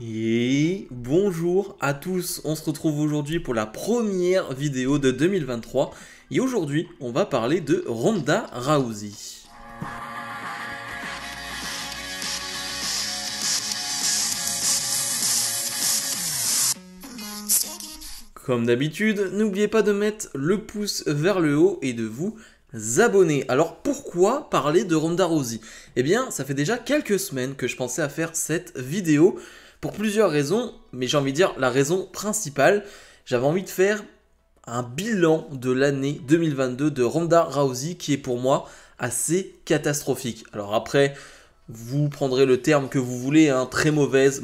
Et bonjour à tous, on se retrouve aujourd'hui pour la première vidéo de 2023 et aujourd'hui on va parler de Ronda Rousey. Comme d'habitude, n'oubliez pas de mettre le pouce vers le haut et de vous abonner. Alors pourquoi parler de Ronda Rousey? Eh bien ça fait déjà quelques semaines que je pensais à faire cette vidéo pour plusieurs raisons, mais j'ai envie de dire la raison principale, j'avais envie de faire un bilan de l'année 2022 de Ronda Rousey qui est pour moi assez catastrophique. Alors après, vous prendrez le terme que vous voulez, hein, très mauvaise,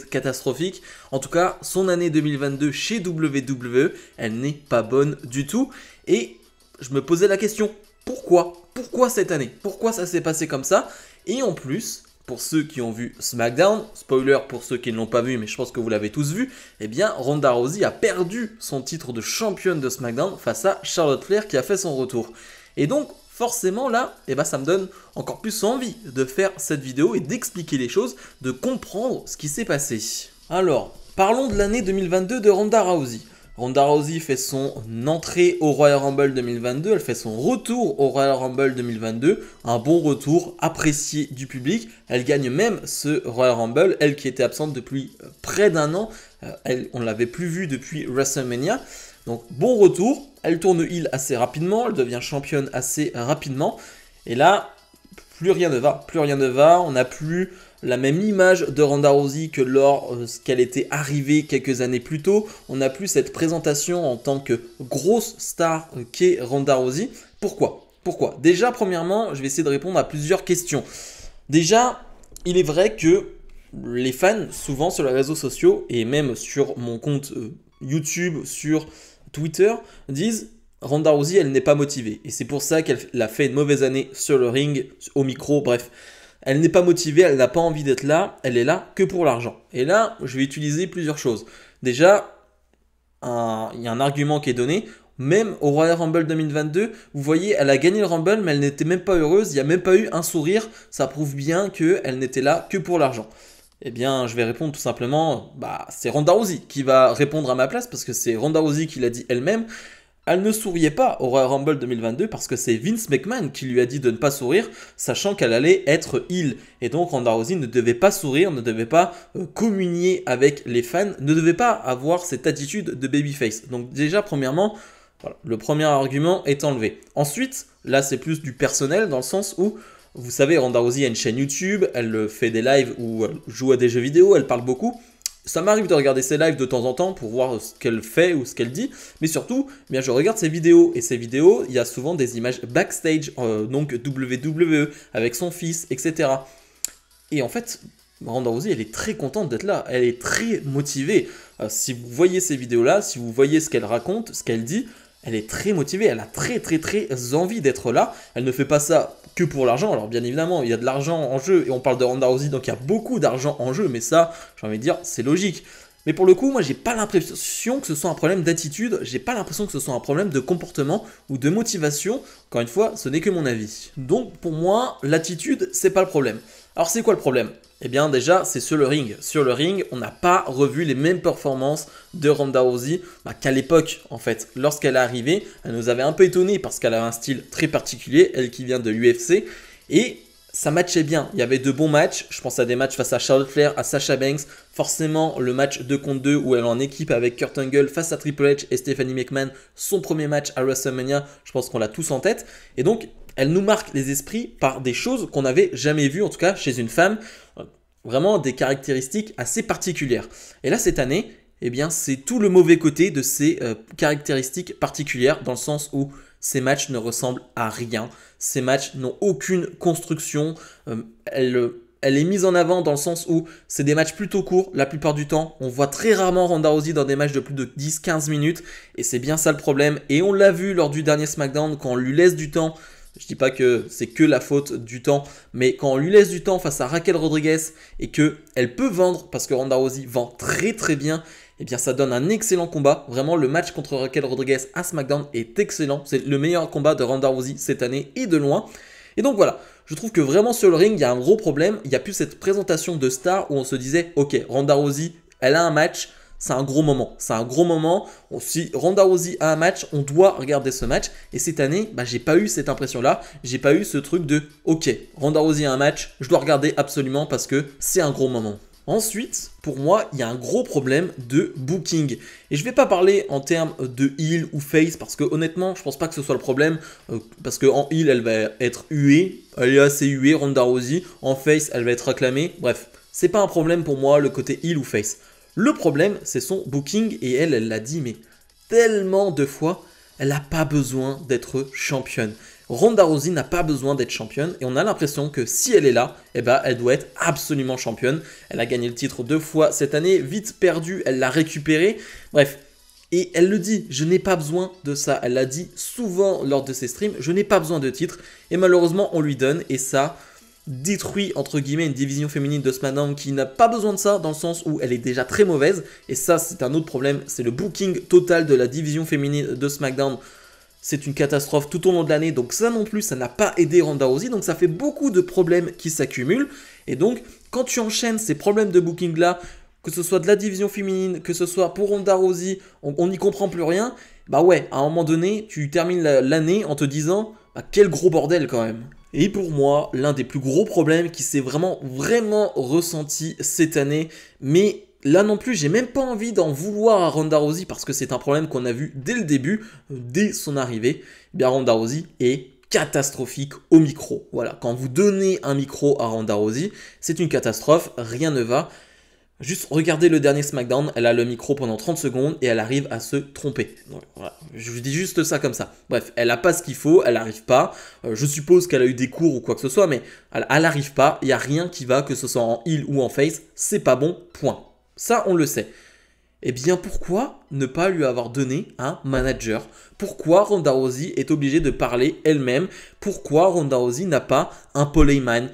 catastrophique. En tout cas, son année 2022 chez WWE, elle n'est pas bonne du tout. Et je me posais la question, pourquoi? Pourquoi cette année? Pourquoi ça s'est passé comme ça? Et en plus, pour ceux qui ont vu SmackDown, spoiler pour ceux qui ne l'ont pas vu, mais je pense que vous l'avez tous vu, eh bien Ronda Rousey a perdu son titre de championne de SmackDown face à Charlotte Flair qui a fait son retour. Et donc, forcément là, eh ben, ça me donne encore plus envie de faire cette vidéo et d'expliquer les choses, de comprendre ce qui s'est passé. Alors, parlons de l'année 2022 de Ronda Rousey. Ronda Rousey fait son entrée au Royal Rumble 2022, elle fait son retour au Royal Rumble 2022, un bon retour apprécié du public, elle gagne même ce Royal Rumble, elle qui était absente depuis près d'un an, on ne l'avait plus vue depuis WrestleMania, donc bon retour, elle tourne heel assez rapidement, elle devient championne assez rapidement, et là, plus rien ne va, on n'a plus la même image de Ronda Rousey que lorsqu'elle était arrivée quelques années plus tôt. On n'a plus cette présentation en tant que grosse star qu'est Ronda Rousey. Pourquoi? Déjà, premièrement, je vais essayer de répondre à plusieurs questions. Déjà, il est vrai que les fans, souvent sur les réseaux sociaux, et même sur mon compte YouTube, sur Twitter, disent Ronda Rousey, elle n'est pas motivée. Et c'est pour ça qu'elle a fait une mauvaise année sur le ring, au micro, bref. Elle n'est pas motivée, elle n'a pas envie d'être là, elle est là que pour l'argent. Et là, je vais utiliser plusieurs choses. Déjà, il y a un argument qui est donné. Même au Royal Rumble 2022, vous voyez, elle a gagné le Rumble, mais elle n'était même pas heureuse, il n'y a même pas eu un sourire. Ça prouve bien qu'elle n'était là que pour l'argent. Eh bien, je vais répondre tout simplement, c'est Ronda Rousey qui va répondre à ma place, parce que c'est Ronda Rousey qui l'a dit elle-même. Elle ne souriait pas au Royal Rumble 2022 parce que c'est Vince McMahon qui lui a dit de ne pas sourire, sachant qu'elle allait être heel. Et donc Ronda Rousey ne devait pas sourire, ne devait pas communier avec les fans, ne devait pas avoir cette attitude de babyface. Donc déjà, premièrement, voilà, le premier argument est enlevé. Ensuite, là c'est plus du personnel dans le sens où, vous savez, Ronda Rousey a une chaîne YouTube, elle fait des lives où elle joue à des jeux vidéo, elle parle beaucoup. Ça m'arrive de regarder ses lives de temps en temps pour voir ce qu'elle fait ou ce qu'elle dit, mais surtout, eh bien, je regarde ses vidéos, et ses vidéos, il y a souvent des images backstage, donc WWE, avec son fils, etc. Et en fait, Ronda Rousey, elle est très contente d'être là, elle est très motivée. Si vous voyez ces vidéos-là, si vous voyez ce qu'elle raconte, ce qu'elle dit, elle est très motivée, elle a très envie d'être là. Elle ne fait pas ça que pour l'argent. Alors bien évidemment, il y a de l'argent en jeu et on parle de Ronda Rousey, donc il y a beaucoup d'argent en jeu, mais ça, j'ai envie de dire, c'est logique. Mais pour le coup, moi, j'ai pas l'impression que ce soit un problème d'attitude, j'ai pas l'impression que ce soit un problème de comportement ou de motivation. Encore une fois, ce n'est que mon avis. Donc pour moi, l'attitude, c'est pas le problème. Alors c'est quoi le problème? Eh bien déjà, c'est sur le ring. Sur le ring, on n'a pas revu les mêmes performances de Ronda Rousey qu'à l'époque, en fait. Lorsqu'elle est arrivée, elle nous avait un peu étonné parce qu'elle a un style très particulier, elle qui vient de l'UFC, et ça matchait bien. Il y avait de bons matchs. Je pense à des matchs face à Charlotte Flair, à Sasha Banks. Forcément, le match 2 contre 2 où elle est en équipe avec Kurt Angle face à Triple H et Stephanie McMahon. Son premier match à WrestleMania, je pense qu'on l'a tous en tête. Et donc, elle nous marque les esprits par des choses qu'on n'avait jamais vues, en tout cas chez une femme. Vraiment des caractéristiques assez particulières. Et là, cette année, eh bien, c'est tout le mauvais côté de ces caractéristiques particulières, dans le sens où ces matchs ne ressemblent à rien. Ces matchs n'ont aucune construction. Elle est mise en avant dans le sens où c'est des matchs plutôt courts la plupart du temps. On voit très rarement Ronda Rousey dans des matchs de plus de 10-15 minutes. Et c'est bien ça le problème. Et on l'a vu lors du dernier SmackDown, quand on lui laisse du temps. Je dis pas que c'est que la faute du temps, mais quand on lui laisse du temps face à Raquel Rodriguez et qu'elle peut vendre, parce que Ronda Rousey vend très bien, eh bien ça donne un excellent combat. Vraiment, le match contre Raquel Rodriguez à SmackDown est excellent. C'est le meilleur combat de Ronda Rousey cette année et de loin. Et donc voilà, je trouve que vraiment sur le ring, il y a un gros problème. Il n'y a plus cette présentation de star où on se disait, ok, Ronda Rousey, elle a un match, c'est un gros moment. C'est un gros moment. Si Ronda Rousey a un match, on doit regarder ce match. Et cette année, j'ai pas eu cette impression-là. J'ai pas eu ce truc de, ok, Ronda Rousey a un match, je dois regarder absolument parce que c'est un gros moment. Ensuite, pour moi, il y a un gros problème de booking. Et je ne vais pas parler en termes de heel ou face, parce que honnêtement, je pense pas que ce soit le problème. Parce qu'en heel, elle va être huée. Elle est assez huée, Ronda Rousey. En face, elle va être acclamée. Bref, c'est pas un problème pour moi, le côté heel ou face. Le problème, c'est son booking. Et elle l'a dit, mais tellement de fois, elle n'a pas besoin d'être championne. Ronda Rousey n'a pas besoin d'être championne et on a l'impression que si elle est là, elle doit être absolument championne. Elle a gagné le titre 2 fois cette année, vite perdu, elle l'a récupéré. Bref, et elle le dit, je n'ai pas besoin de ça. Elle l'a dit souvent lors de ses streams, je n'ai pas besoin de titre. Et malheureusement, on lui donne et ça détruit entre guillemets une division féminine de SmackDown qui n'a pas besoin de ça dans le sens où elle est déjà très mauvaise. Et ça, c'est un autre problème, c'est le booking total de la division féminine de SmackDown. C'est une catastrophe tout au long de l'année, donc ça non plus, ça n'a pas aidé Ronda Rousey, donc ça fait beaucoup de problèmes qui s'accumulent. Et donc, quand tu enchaînes ces problèmes de booking là, que ce soit de la division féminine, que ce soit pour Ronda Rousey, on n'y comprend plus rien, bah ouais, à un moment donné, tu termines l'année en te disant, quel gros bordel quand même. Et pour moi, l'un des plus gros problèmes qui s'est vraiment ressenti cette année, mais là non plus, j'ai même pas envie d'en vouloir à Ronda Rousey parce que c'est un problème qu'on a vu dès le début, dès son arrivée. Eh bien, Ronda Rousey est catastrophique au micro. Voilà, quand vous donnez un micro à Ronda Rousey, c'est une catastrophe, rien ne va. Juste regardez le dernier SmackDown, elle a le micro pendant 30 secondes et elle arrive à se tromper. Donc, voilà, je vous dis juste ça comme ça. Bref, elle n'a pas ce qu'il faut, elle n'arrive pas. Je suppose qu'elle a eu des cours ou quoi que ce soit, mais elle n'arrive pas. Il n'y a rien qui va, que ce soit en heel ou en face, c'est pas bon, point. Ça, on le sait. Eh bien, pourquoi ne pas lui avoir donné un manager? Pourquoi Ronda Rousey est obligée de parler elle-même? Pourquoi Ronda Rousey n'a pas un Paul Heyman?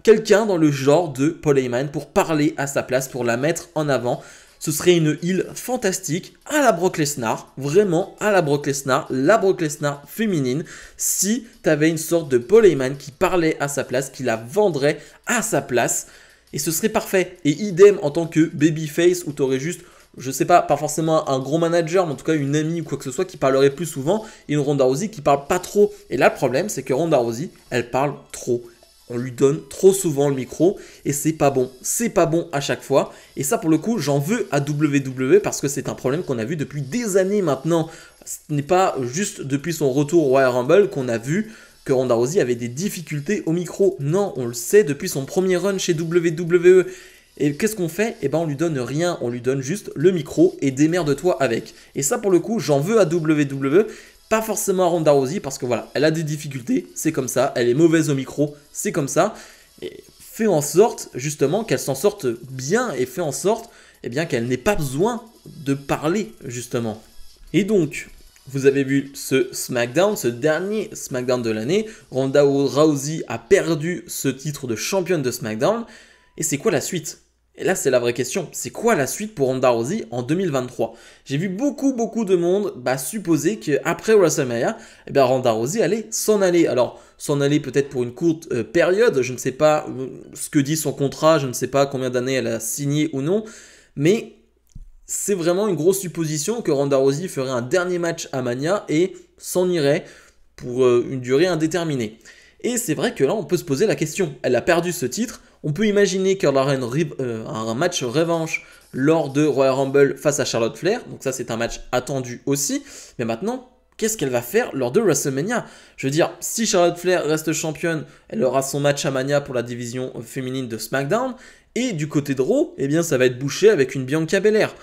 Quelqu'un dans le genre de Paul Heyman pour parler à sa place, pour la mettre en avant. Ce serait une heel fantastique à la Brock Lesnar, vraiment à la Brock Lesnar féminine, si tu avais une sorte de Paul Heyman qui parlait à sa place, qui la vendrait à sa place. Et ce serait parfait. Et idem en tant que babyface où tu aurais juste, je sais pas forcément un gros manager, mais en tout cas une amie ou quoi que ce soit qui parlerait plus souvent. Et une Ronda Rousey qui parle pas trop. Et là, le problème, c'est que Ronda Rousey, elle parle trop. On lui donne trop souvent le micro et c'est pas bon. C'est pas bon à chaque fois. Et ça, pour le coup, j'en veux à WWE parce que c'est un problème qu'on a vu depuis des années maintenant. Ce n'est pas juste depuis son retour au Royal Rumble qu'on a vu que Ronda Rousey avait des difficultés au micro. Non, on le sait depuis son premier run chez WWE. Et qu'est-ce qu'on fait? Eh ben, on lui donne rien, on lui donne juste le micro et démerde-toi avec. Et ça, pour le coup, j'en veux à WWE, pas forcément à Ronda Rousey, parce que voilà, elle a des difficultés, c'est comme ça, elle est mauvaise au micro, c'est comme ça. Et fais en sorte, justement, qu'elle s'en sorte bien et fais en sorte, eh bien, qu'elle n'ait pas besoin de parler, justement. Et donc, vous avez vu ce SmackDown, ce dernier SmackDown de l'année. Ronda Rousey a perdu ce titre de championne de SmackDown. Et c'est quoi la suite? Et là, c'est la vraie question. C'est quoi la suite pour Ronda Rousey en 2023? J'ai vu beaucoup de monde supposer qu'après WrestleMania, eh bien, Ronda Rousey allait s'en aller. Alors, s'en aller peut-être pour une courte période. Je ne sais pas ce que dit son contrat. Je ne sais pas combien d'années elle a signé ou non. Mais c'est vraiment une grosse supposition que Ronda Rousey ferait un dernier match à Mania et s'en irait pour une durée indéterminée. Et c'est vrai que là, on peut se poser la question. Elle a perdu ce titre. On peut imaginer qu'elle aura un match revanche lors de Royal Rumble face à Charlotte Flair. Donc ça, c'est un match attendu aussi. Mais maintenant, qu'est-ce qu'elle va faire lors de WrestleMania? Je veux dire, si Charlotte Flair reste championne, elle aura son match à Mania pour la division féminine de SmackDown. Et du côté de Raw, eh bien, ça va être bouché avec une Bianca Belair.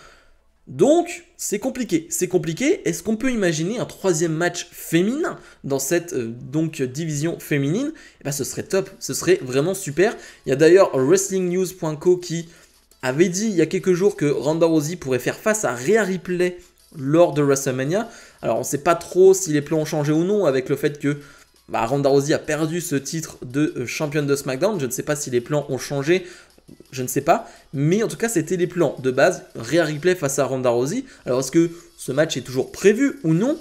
Donc, c'est compliqué. C'est compliqué. Est-ce qu'on peut imaginer un troisième match féminin dans cette division féminine? Eh ben, ce serait top. Ce serait vraiment super. Il y a d'ailleurs WrestlingNews.co qui avait dit il y a quelques jours que Ronda Rousey pourrait faire face à Rhea Ripley lors de WrestleMania. Alors, on ne sait pas trop si les plans ont changé ou non avec le fait que Ronda Rousey a perdu ce titre de championne de SmackDown. Je ne sais pas si les plans ont changé. Je ne sais pas, mais en tout cas c'était les plans de base, Rhea Ripley face à Ronda Rousey. Alors est-ce que ce match est toujours prévu ou non?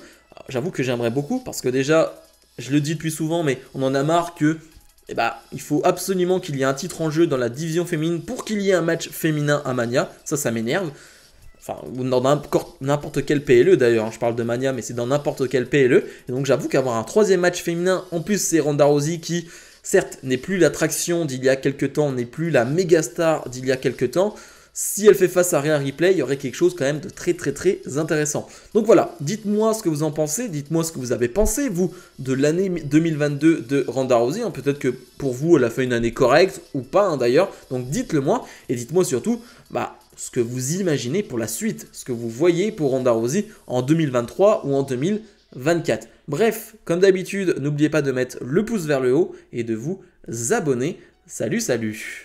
J'avoue que j'aimerais beaucoup parce que déjà je le dis depuis souvent, mais on en a marre que il faut absolument qu'il y ait un titre en jeu dans la division féminine pour qu'il y ait un match féminin à Mania. Ça m'énerve. Enfin, dans n'importe quel PLE d'ailleurs, hein. Je parle de Mania, mais c'est dans n'importe quel PLE. Et donc j'avoue qu'avoir un troisième match féminin, en plus c'est Ronda Rousey qui, certes, n'est plus l'attraction d'il y a quelques temps, n'est plus la méga star d'il y a quelques temps. Si elle fait face à Rhea Ripley, il y aurait quelque chose quand même de très intéressant. Donc voilà, dites-moi ce que vous en pensez, dites-moi ce que vous avez pensé, vous, de l'année 2022 de Ronda Rousey. Hein. Peut-être que pour vous, elle a fait une année correcte ou pas hein, d'ailleurs. Donc dites-le moi et dites-moi surtout ce que vous imaginez pour la suite, ce que vous voyez pour Ronda Rousey en 2023 ou en 2024. Bref, comme d'habitude, n'oubliez pas de mettre le pouce vers le haut et de vous abonner. Salut, salut!